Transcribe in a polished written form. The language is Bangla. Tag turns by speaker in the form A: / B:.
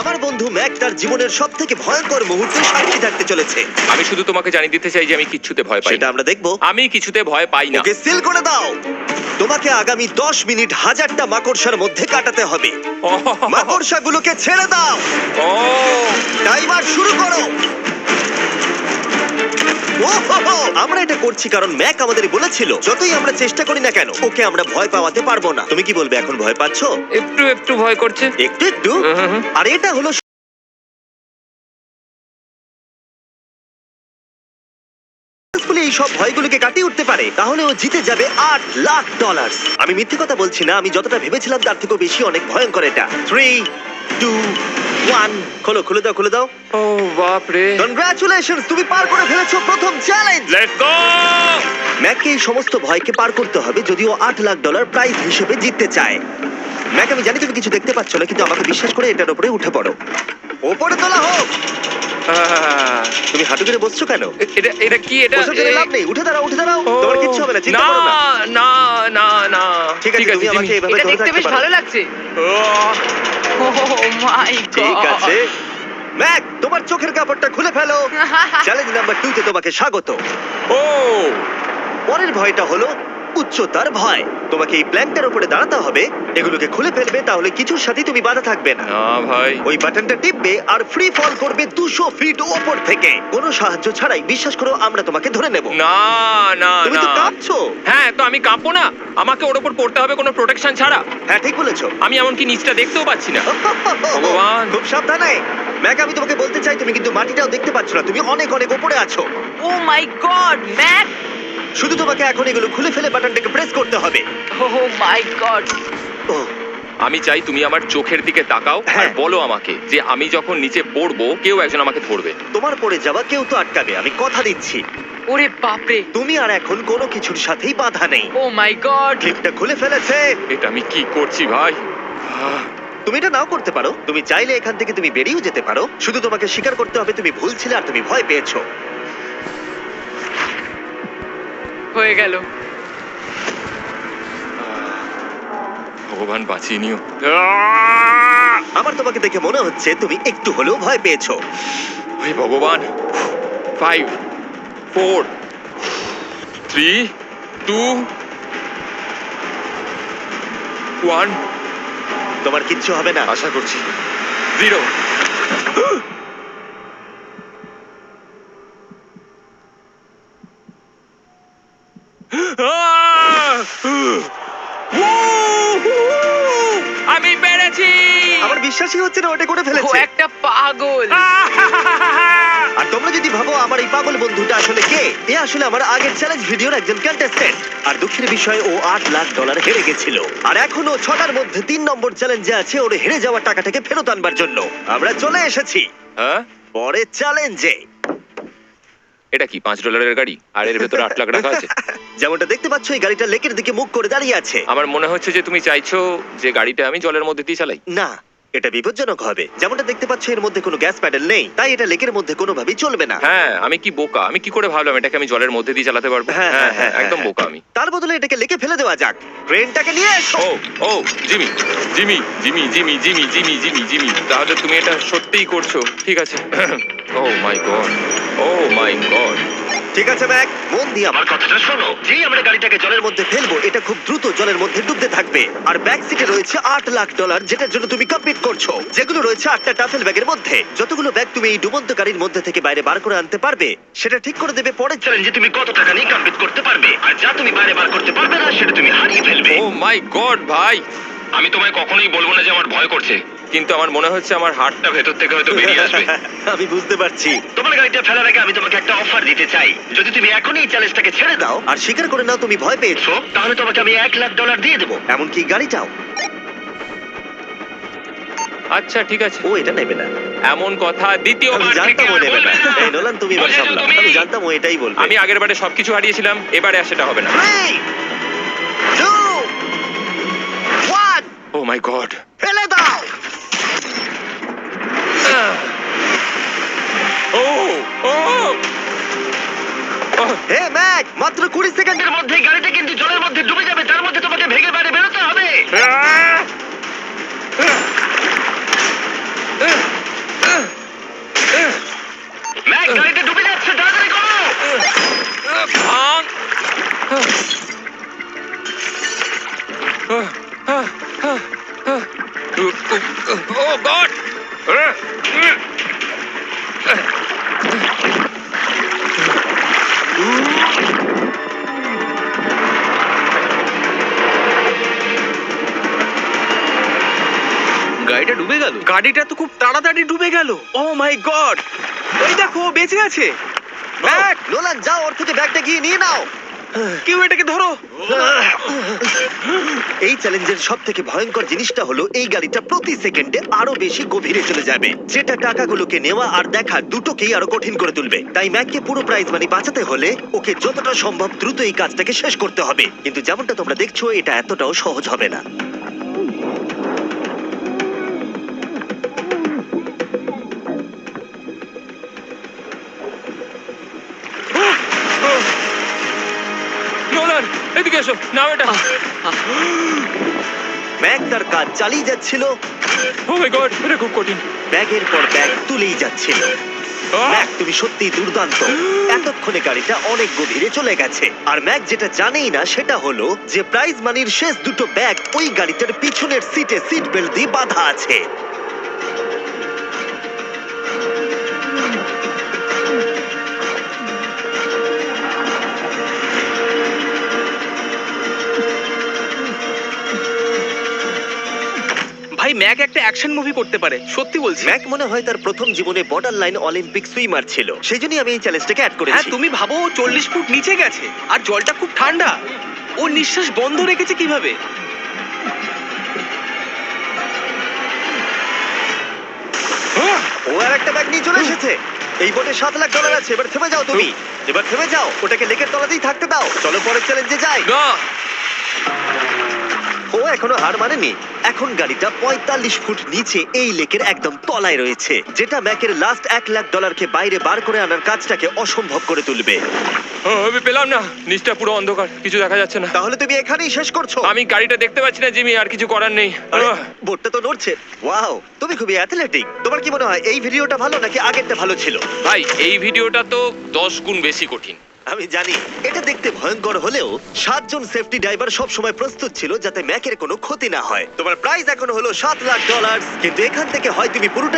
A: আমার বন্ধু ম্যাক তার জীবনের সব থেকে ভয়ঙ্কর মুহূর্তে সাক্ষী থাকতে চলেছে।
B: আমি শুধু তোমাকে জানিয়ে দিতে চাই যে আমি কিচ্ছুতে ভয় পাই
A: সেটা
B: না।
A: আমরা দেখবো।
B: আমি কিছুতে ভয় পাই না।
A: ওকে সিল করে দাও। তোমাকে আগামী 10 মিনিট 1000টা মাকড়সার মধ্যে কাটাতে হবে। মাকড়সাগুলোকে ছেড়ে দাও।
B: ও
A: টাইমার শুরু করো। ওহো! আমরা এটা করছি কারণ ম্যাক আমাদের বলেছিল যতই আমরা চেষ্টা করি না কেন ওকে আমরা ভয় পাওয়াতে পারবো না। তুমি কি বলবে, এখন ভয় পাচ্ছো?
B: একটু একটু ভয় করছে।
A: একটু একটু। আর এটা হলো এই সব ভয়গুলোকে কাটিয়ে উঠতে পারে তাহলে ও জিতে যাবে $8 লাখ। আমি মিথ্যে কথা বলছি না, আমি যতটা ভেবেছিলাম তার থেকেও বেশি অনেক ভয়ঙ্কর এটা। 3, 2, 1 খোলো, খুলে দাও, খুলে দাও।
B: ও বাপ রে।
A: কনগ্রাচুলেশনস, তুমি পার করে ফেলেছো প্রথম চ্যালেঞ্জ।
B: Let's go.
A: ম্যাককে এই সমস্ত ভয়কে পার করতে হবে যদিও $8 লাখ প্রাইজ হিসেবে জিততে চায়। ম্যাক, আমি জানি তুমি কিছু দেখতে পাচ্ছ না কিন্তু আমাকে বিশ্বাস করে এটার উপরে উঠে পড়ো। ওপরে তোলা হোক। তুমি হাঁটু করে বসছো কেন?
B: এটা এটা কি? এটা
A: বসে গেলে লাভ নেই, উঠে দাঁড়াও, উঠে দাঁড়াও।
B: ও,
A: তোমার কিচ্ছু হবে না, চিন্তা
B: না
A: করো না।
B: না না না।
A: ঠিক আছে, তুমি আমাকে এভাবে
C: এটা
A: ধরে
C: দেখতে
A: থাকতে
C: বেশ
A: পারো।
C: ভালো লাগছে। ও মাই গড।
A: ঠিক আছে ম্যাক, তোমার চোখের কাপড়টা খুলে ফেলো। চ্যালেঞ্জ নাম্বার 2 তে তোমাকে স্বাগত।
B: ও
A: পরের ভয়টা হলো উচ্চতার ভয়। তোমাকে এই প্ল্যানটার উপরে দাঁড়াতে হবে, এগুলোকে খুলে ফেলবে, তাহলে কিছুর সাথে তুমি বাধা থাকবে না।
B: না ভাই।
A: ওই বাটনটা টিপবে আর ফ্রি ফল করবে 200 ফিট ওপর থেকে কোনো সাহায্য ছাড়াই। বিশ্বাস করো, আমরা তোমাকে ধরে নেব।
B: না না
A: তুমি
B: না।
A: তো কাঁপছো।
B: হ্যাঁ, তো আমি কাঁপবো না? আমাকে ওর উপর পড়তে হবে কোনো প্রোটেকশন ছাড়া?
A: হ্যাঁ, ঠিক বলেছো।
B: আমি এমনকি নিচটা দেখতেও পাচ্ছি না। ভগবান।
A: খুব সাবধানে ম্যাক, আমি তোমাকে বলতে চাই তুমি কিন্তু মাটিটাও দেখতে পাচ্ছ না, তুমি অনেক অনেক উপরে আছো।
C: ও মাই গড, ম্যাক।
A: শুধু তোমাকে এখন এগুলো খুলে ফেলে বাটনটাকে প্রেস করতে হবে।
C: ও মাই গড।
A: ওহ,
B: আমি চাই তুমি আমার চোখের দিকে তাকাও আর
A: হ্যাঁ।
B: বলো আমাকে যে আমি যখন নিচে পড়বো কেউ একজন আমাকে ধরবে।
A: তোমার পড়ে যাওয়া কেউ তো আটকাবে, আমি কথা দিচ্ছি।
C: ওরে বাপরে।
A: তুমি আর এখন কোনো কিছুর সাথেই বাধা নেই।
C: ও মাই গড।
A: ক্লিপটা খুলে ফেলেছে।
B: এটা আমি কি করছি ভাই?
A: তুমি এটা নাও করতে পারো, তুমি চাইলে এখান থেকে তুমি বেরিয়েও যেতে পারো। শুধু তোমাকে স্বীকার করতে হবে তুমি ভুল ছিলে আর তুমি ভয় পেয়েছো।
C: হয়ে গেল।
B: ভগবান বাঁচিয়ে নিও।
A: আমার তোমাকে দেখে মনে হচ্ছে তুমি একটু হলেও ভয় পেয়েছো।
B: ওই ভগবান। 5 4 3 2 1
A: তোমার কিচ্ছু হবে না।
B: আশা করছি 0। আমি পেরেছি।
A: আমার বিশ্বাসই হচ্ছে না ওটা করে
C: ও
A: ফেলেছে।
C: একটা পাগল।
A: আর তোমরা যদি ভাবো আমার এই পাগল বন্ধুটা আসলে কে, এ আসলে আমার আগের চ্যালেঞ্জ ভিডিওর একজন কন্টেস্ট্যান্ট। আর দুঃখের বিষয় ও $8 লাখ হেরে গেছিল। আর এখনো 6টার মধ্যে 3 নম্বর চ্যালেঞ্জে আছে ওর হেরে যাওয়া টাকাটাকে ফেরত আনবার জন্য। আমরা চলে এসেছি
B: হ্যাঁ,
A: পরের চ্যালেঞ্জে।
B: এটা কি $5 গাড়ি আর এর ভেতরে 8 লাখ টাকা আছে?
A: যেমনটা দেখতে পাচ্ছ এই গাড়িটা লেকের দিকে মুখ করে দাঁড়িয়ে আছে।
B: আমার মনে হচ্ছে যে তুমি চাইছো যে গাড়িটা আমি জলের মধ্যে দিয়ে চালাই।
A: না, এটা বিপজ্জনক হবে। যেমনটা দেখতে পাচ্ছ এর মধ্যে কোনো গ্যাস প্যাডেল নেই, তাই এটা লেকের মধ্যে কোনোভাবেই চলবে না।
B: হ্যাঁ, আমি কি বোকা! আমি কি করে ভাবলাম এটাকে আমি জলের মধ্যে দিয়ে চালাতে পারবো?
A: হ্যাঁ, হ্যাঁ, হ্যাঁ,
B: একদম
A: হ্যাঁ।
B: বোকা আমি।
A: তার বদলে এটাকে লেকে ফেলে দেওয়া যাক। ক্রেনটাকে নিয়ে এসো।
B: Oh oh Jimmy Jimmy Jimmy Jimmy Jimmy Jimmy Jimmy Jimmy তাহলে তুমি এটা সত্যিই করছো? ঠিক আছে। Oh my God, oh my God.
A: ঠিক আছে ম্যাক, মন দিয়ে আমার কথাটা শোনো। যেই আমরা গাড়িটাকে জলের মধ্যে ফেলবো এটা খুব দ্রুত জলের মধ্যে ডুবতে থাকবে। আর ব্যাক সিটে রয়েছে $8 লাখ যেটার জন্য তুমি কমপ্লিট করছো, যেগুলো রয়েছে 8টা টাফেল ব্যাগের মধ্যে। যতগুলো ব্যাগ তুমি এই ডুবন্ত গাড়ির মধ্যে থেকে বাইরে বার করে আনতে পারবে সেটা ঠিক করে দেবে পরের চ্যালেঞ্জে তুমি কত টাকা নিয়ে কমপ্লিট করতে পারবে। আর যা তুমি বাইরে বার করতে পারবে না সেটা তুমি হারিয়ে ফেলবে।
B: ও মাই গড ভাই, আমি তোমায় কখনোই বলবো না যে আমার ভয় করছে, কিন্তু আমার মনে হচ্ছে আমার হার্টটা ভেতর থেকে হয়তো বেরিয়ে আসবে।
A: আমি বুঝতে পারছি। তোমার গাড়িটা ফেলার আগে আমি তোমাকে একটা অফার দিতে চাই। যদি তুমি এখনই এই চ্যালেঞ্জটাকে ছেড়ে দাও আর স্বীকার করে নাও তুমি ভয় পেয়েছো, তাহলে তোমাকে আমি $1 লাখ দিয়ে দেবো। এমনকি গাড়িটাও।
B: আচ্ছা ঠিক আছে।
A: ও এটা নেবে না।
B: এমন কথা
A: আমি
B: দ্বিতীয়বার থেকে
A: জানতাম ও
B: আর
A: নেবে না।
B: বলবে না।
A: এই নোলান, তুমি এবার
B: বুঝেছো
A: সামলাও।
B: তুমি?
A: আমি জানতাম ও এটাই বলবে।
B: আমি আগের বারে সবকিছু হারিয়েছিলাম, এবারে আর সেটা হবে না।
A: 3, 2, 1
B: ও মাই গড।
A: ফেলে দাও।
B: ও ও
A: হে ম্যাক, মাত্র 20 সেকেন্ডের মধ্যে গাড়িটা কিন্তু জলের মধ্যে ডুবে যাবে। তার মধ্যে তোমাকে ভেগে বাইরে বেরোতে হবে।
D: গাড়িটা ডুবে গেল।
C: গাড়িটা তো খুব তাড়াতাড়ি ডুবে গেল। ও মাই গড, ওই দেখো ও বেঁচে আছে। ব্যাগ,
A: নোলান যাও, ওর থেকে ব্যাগটা গিয়ে নিয়ে নাও।
C: কেউ এটাকে ধরো।
A: এই চ্যালেঞ্জের সব থেকে ভয়ঙ্কর জিনিসটা হলো এই গাড়িটা প্রতি সেকেন্ডে আরো বেশি গভীরে চলে যাবে, যেটা টাকাগুলোকে নেওয়া আর দেখা দুটোকেই আরো কঠিন করে তুলবে। তাই ম্যাককে পুরো প্রাইজ মানি বাঁচাতে হলে ওকে যতটা সম্ভব দ্রুত এই কাজটাকে শেষ করতে হবে। কিন্তু যেমনটা তোমরা দেখছো, এটা এতটাও সহজ হবে না।
B: নোলান, এদিকে এসো, নাও এটা।
A: ম্যাক তার কাজ চালিয়ে যাচ্ছিল,
B: ও মাই গড, এটা খুব কঠিন।
A: ব্যাগের পর ব্যাগ তুলেই যাচ্ছিল।
B: আহ!
A: ম্যাক, তুমি সত্যিই দুর্দান্ত। এতক্ষণে গাড়িটা অনেক গভীরে চলে গেছে, আর ম্যাক যেটা জানেই না সেটা হলো যে প্রাইজ মানির শেষ দুটো ব্যাগ ওই গাড়িটার পিছনের সিটে সিট বেল্ট দিয়ে বাঁধা আছে।
C: ভাই, ম্যাক একটা অ্যাকশন মুভি করতে পারে, সত্যি বলছি।
A: ম্যাক মনে হয় তার প্রথম জীবনে বর্ডার লাইন অলিম্পিক সুইমার ছিল, সেই জন্যই আমি এই চ্যালেঞ্জটাকে অ্যাড
C: হ্যাঁ,
A: করেছি।
C: তুমি ভাবো ও 40 ফুট নিচে গেছে আর জলটা খুব ঠান্ডা। ও নিঃশ্বাস বন্ধ রেখেছে কিভাবে?
A: ও আর একটা ব্যাগ নিয়ে চলে এসেছে। এই বোটে $7,00,000 আছে। এবার থেমে যাও তুমি, এবার থেমে যাও, ওটাকে লেকের তলাতেই থাকতে দাও। চলো পরের চ্যালেঞ্জে যাই।
B: না,
A: ও এখনো হার মানেনি। এখন গাড়িটা 45 ফুট নিচে এই লেকের একদম তলায় রয়েছে, যেটা ম্যাকের লাস্ট $1,00,000কে বাইরে বার করে আনার কাজটাকে অসম্ভব করে তুলবে।
B: আমি পেলাম না, নিচটা পুরো অন্ধকার, কিছু দেখা যাচ্ছে না।
A: তাহলে তুমি এখানেই শেষ করছো?
B: আমি গাড়িটা দেখতে পাচ্ছি না জিমি, আর কিছু করার নেই।
A: আরে,
B: আহ!
A: বোটটা তো নড়ছে। ওয়াও, তুমি খুবই অ্যাথলেটিক। তোমার কি মনে হয় এই ভিডিওটা ভালো নাকি আগেরটা ভালো ছিল?
B: ভাই, এই ভিডিওটা তো 10 গুণ বেশি কঠিন।
A: আমি জানি এটা দেখতে ভয়ঙ্কর হলেও 7 জন সেফটি ড্রাইভার সব সময় প্রস্তুত ছিল যাতে ম্যাকের কোনো ক্ষতি না হয়। তোমার প্রাইস এখন হলো $7,00,000, কিন্তু এখান থেকে হয় তুমি পুরোটাই